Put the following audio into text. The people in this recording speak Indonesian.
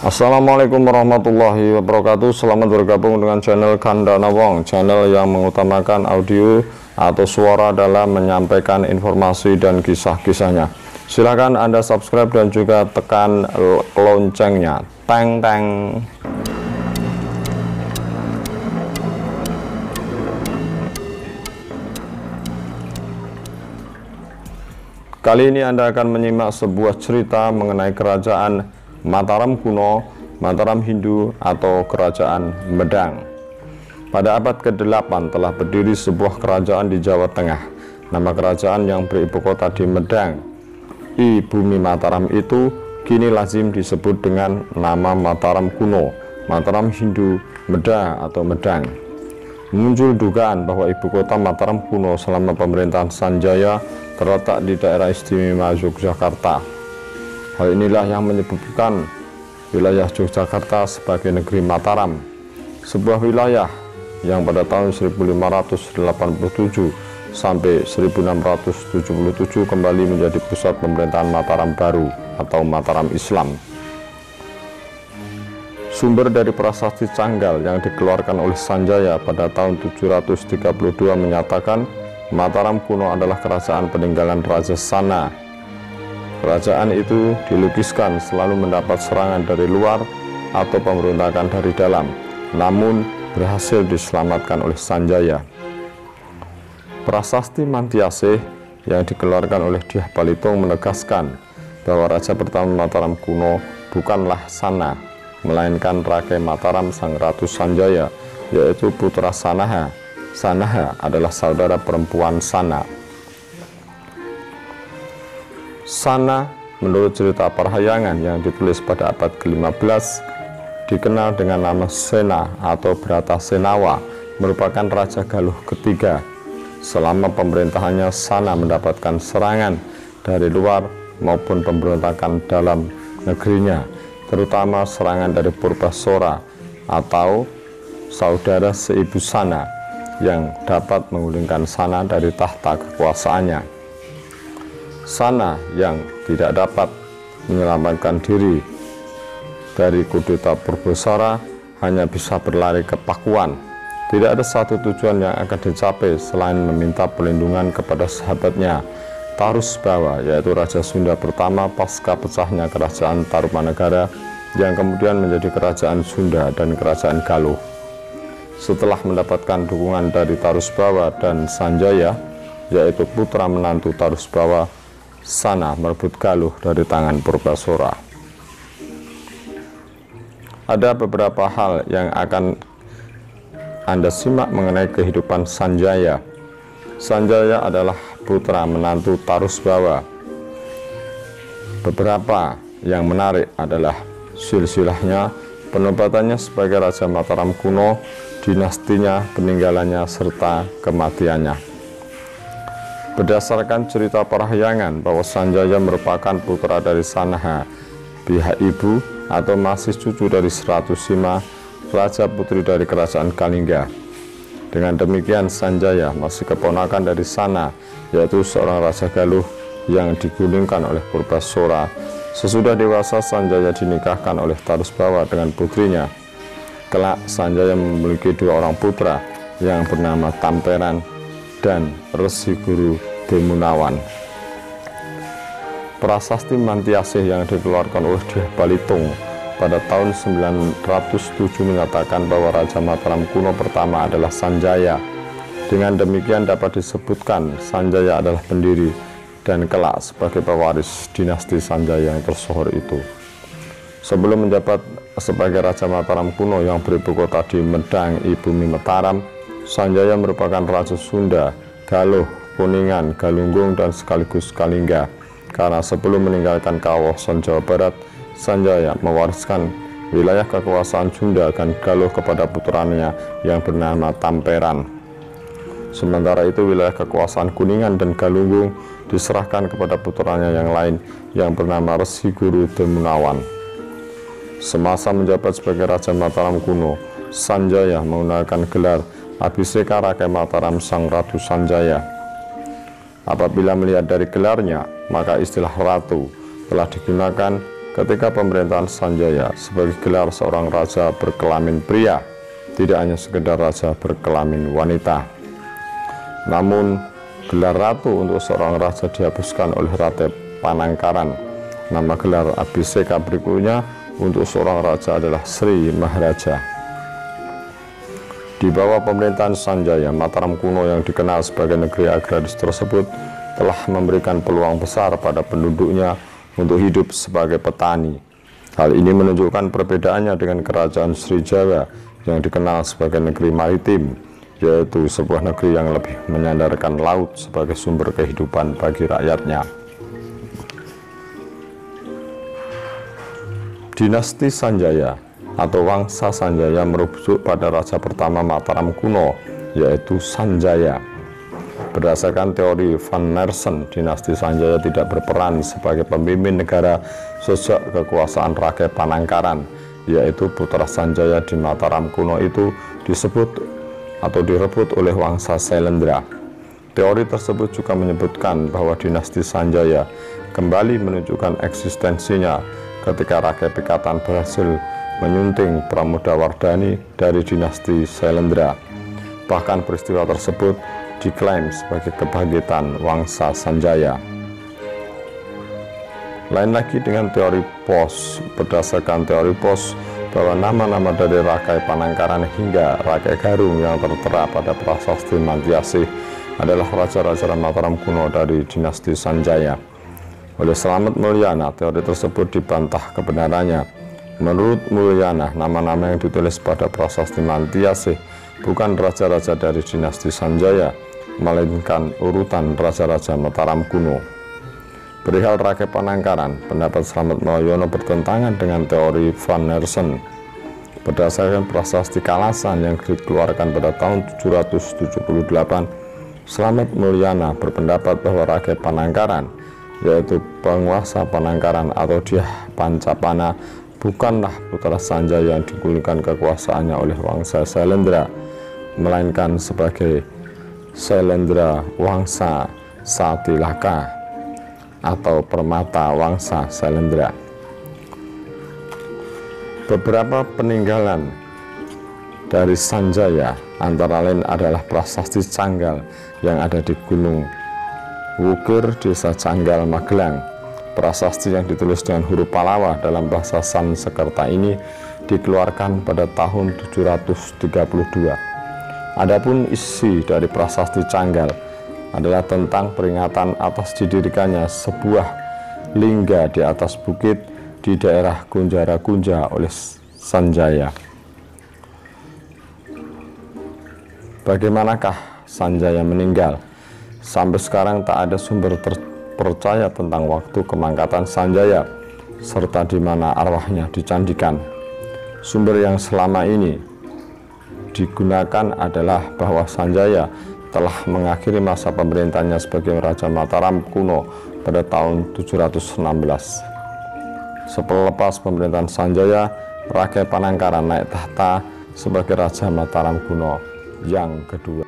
Assalamualaikum warahmatullahi wabarakatuh. Selamat bergabung dengan channel Kandana Wong, channel yang mengutamakan audio atau suara dalam menyampaikan informasi dan kisah-kisahnya. Silahkan Anda subscribe dan juga tekan loncengnya. Teng teng. Kali ini Anda akan menyimak sebuah cerita mengenai kerajaan Mataram kuno, Mataram Hindu atau Kerajaan Medang. Pada abad ke-8 telah berdiri sebuah kerajaan di Jawa Tengah. Nama kerajaan yang beribu kota di Medang, di bumi Mataram itu kini lazim disebut dengan nama Mataram kuno, Mataram Hindu, Medang atau Medang. Muncul dugaan bahwa ibu kota Mataram kuno selama pemerintahan Sanjaya terletak di daerah istimewa Yogyakarta. Hal inilah yang menyebabkan wilayah Yogyakarta sebagai negeri Mataram, sebuah wilayah yang pada tahun 1587 sampai 1677 kembali menjadi pusat pemerintahan Mataram baru atau Mataram Islam. Sumber dari prasasti Canggal yang dikeluarkan oleh Sanjaya pada tahun 732 menyatakan Mataram kuno adalah kerajaan peninggalan Raja Sana. Kerajaan itu dilukiskan selalu mendapat serangan dari luar atau pemberontakan dari dalam, namun berhasil diselamatkan oleh Sanjaya. Prasasti Mantiasih yang dikeluarkan oleh Dyah Balitung menegaskan bahwa raja pertama Mataram kuno bukanlah Sana, melainkan Rakai Mataram sang Ratu Sanjaya, yaitu putra Sanaha. Sanaha adalah saudara perempuan Sana. Sana menurut cerita Parahyangan yang ditulis pada abad ke-15 dikenal dengan nama Sena atau Brata Senawa, merupakan Raja Galuh ketiga. Selama pemerintahannya Sana mendapatkan serangan dari luar maupun pemberontakan dalam negerinya, terutama serangan dari Purbasora atau saudara seibu Sana yang dapat menggulingkan Sana dari tahta kekuasaannya. Sana yang tidak dapat menyelamatkan diri dari kudeta Purbasora hanya bisa berlari ke Pakuan. Tidak ada satu tujuan yang akan dicapai selain meminta perlindungan kepada sahabatnya Tarusbawa, yaitu Raja Sunda pertama pasca pecahnya kerajaan Tarumanegara yang kemudian menjadi kerajaan Sunda dan kerajaan Galuh. Setelah mendapatkan dukungan dari Tarusbawa dan Sanjaya, yaitu putra menantu Tarusbawa, Sana merebut Galuh dari tangan Purbasora. Ada beberapa hal yang akan Anda simak mengenai kehidupan Sanjaya. Sanjaya adalah putra menantu Tarusbawa. Beberapa yang menarik adalah silsilahnya, penobatannya sebagai Raja Mataram kuno, dinastinya, peninggalannya, serta kematiannya. Berdasarkan cerita Parahyangan bahwa Sanjaya merupakan putra dari Sanaha, pihak ibu atau masih cucu dari Seratusima, raja putri dari kerajaan Kalingga. Dengan demikian Sanjaya masih keponakan dari Sana, yaitu seorang Raja Galuh yang digulingkan oleh Purbasora. Sesudah dewasa Sanjaya dinikahkan oleh Tarusbawa dengan putrinya. Kelak Sanjaya memiliki dua orang putra yang bernama Tamperan dan Resi Guru Demunawan. Prasasti Mantiasih yang dikeluarkan oleh Dyah Balitung pada tahun 907 menyatakan bahwa Raja Mataram kuno pertama adalah Sanjaya. Dengan demikian dapat disebutkan Sanjaya adalah pendiri dan kelak sebagai pewaris dinasti Sanjaya yang tersohor itu. Sebelum menjabat sebagai Raja Mataram kuno yang beribu kota di Medang, ibumi Mataram, Sanjaya merupakan Raja Sunda, Galuh, Kuningan, Galunggung, dan sekaligus Kalingga. Karena sebelum meninggalkan kawasan Jawa Barat, Sanjaya mewariskan wilayah kekuasaan Sunda dan Galuh kepada putranya yang bernama Tamperan. Sementara itu wilayah kekuasaan Kuningan dan Galunggung diserahkan kepada putranya yang lain yang bernama Resi Guru Demunawan. Semasa menjabat sebagai Raja Mataram kuno, Sanjaya menggunakan gelar Abhiseka Rakai Mataram sang Ratu Sanjaya. Apabila melihat dari gelarnya, maka istilah ratu telah digunakan ketika pemerintahan Sanjaya sebagai gelar seorang raja berkelamin pria, tidak hanya sekedar raja berkelamin wanita. Namun gelar ratu untuk seorang raja dihapuskan oleh Rate Panangkaran. Nama gelar Abhiseka berikutnya untuk seorang raja adalah Sri Maharaja. Di bawah pemerintahan Sanjaya, Mataram kuno yang dikenal sebagai negeri agraris tersebut telah memberikan peluang besar pada penduduknya untuk hidup sebagai petani. Hal ini menunjukkan perbedaannya dengan kerajaan Srijawa yang dikenal sebagai negeri maritim, yaitu sebuah negeri yang lebih menyandarkan laut sebagai sumber kehidupan bagi rakyatnya. Dinasti Sanjaya atau Wangsa Sanjaya merujuk pada raja pertama Mataram kuno, yaitu Sanjaya. Berdasarkan teori Van Nersen, dinasti Sanjaya tidak berperan sebagai pemimpin negara sejak kekuasaan Rake Panangkaran, yaitu putra Sanjaya di Mataram kuno itu disebut atau direbut oleh Wangsa Sailendra. Teori tersebut juga menyebutkan bahwa dinasti Sanjaya kembali menunjukkan eksistensinya ketika Rake Pikatan berhasil menyunting Pramodawardhani dari dinasti Sailendra. Bahkan peristiwa tersebut diklaim sebagai kebangkitan Wangsa Sanjaya. Lain lagi dengan teori Pos. Berdasarkan teori Pos, bahwa nama-nama dari Rakai Panangkaran hingga Rakai Garung yang tertera pada prasasti Mantyasih adalah raja-raja Mataram kuno dari dinasti Sanjaya. Oleh Slamet Mulyana, teori tersebut dibantah kebenarannya. Menurut Mulyana, nama-nama yang ditulis pada prasasti Mantyasih bukan raja-raja dari dinasti Sanjaya, melainkan urutan raja-raja Mataram kuno. Perihal Rake Panangkaran, pendapat Slamet Mulyana bertentangan dengan teori Van Nersen. Berdasarkan prasasti Kalasan yang dikeluarkan pada tahun 778, Slamet Mulyana berpendapat bahwa Rake Panangkaran, yaitu penguasa Panangkaran atau Dyah Pancapana, bukanlah putra Sanjaya yang digulingkan kekuasaannya oleh Wangsa Sailendra, melainkan sebagai Sailendra Wangsa Satilaka atau Permata Wangsa Sailendra. Beberapa peninggalan dari Sanjaya antara lain adalah prasasti Canggal yang ada di Gunung Wukir, Desa Canggal, Magelang. Prasasti yang ditulis dengan huruf Palawa dalam bahasa Sanskerta ini dikeluarkan pada tahun 732. Adapun isi dari prasasti Canggal adalah tentang peringatan atas didirikannya sebuah lingga di atas bukit di daerah Gunjara Kunja oleh Sanjaya. Bagaimanakah Sanjaya meninggal? Sampai sekarang tak ada sumber percaya tentang waktu kemangkatan Sanjaya serta di mana arwahnya dicandikan. Sumber yang selama ini digunakan adalah bahwa Sanjaya telah mengakhiri masa pemerintahnya sebagai Raja Mataram kuno pada tahun 716. Selepas pemerintahan Sanjaya, Rake Panangkaran naik tahta sebagai Raja Mataram kuno yang kedua.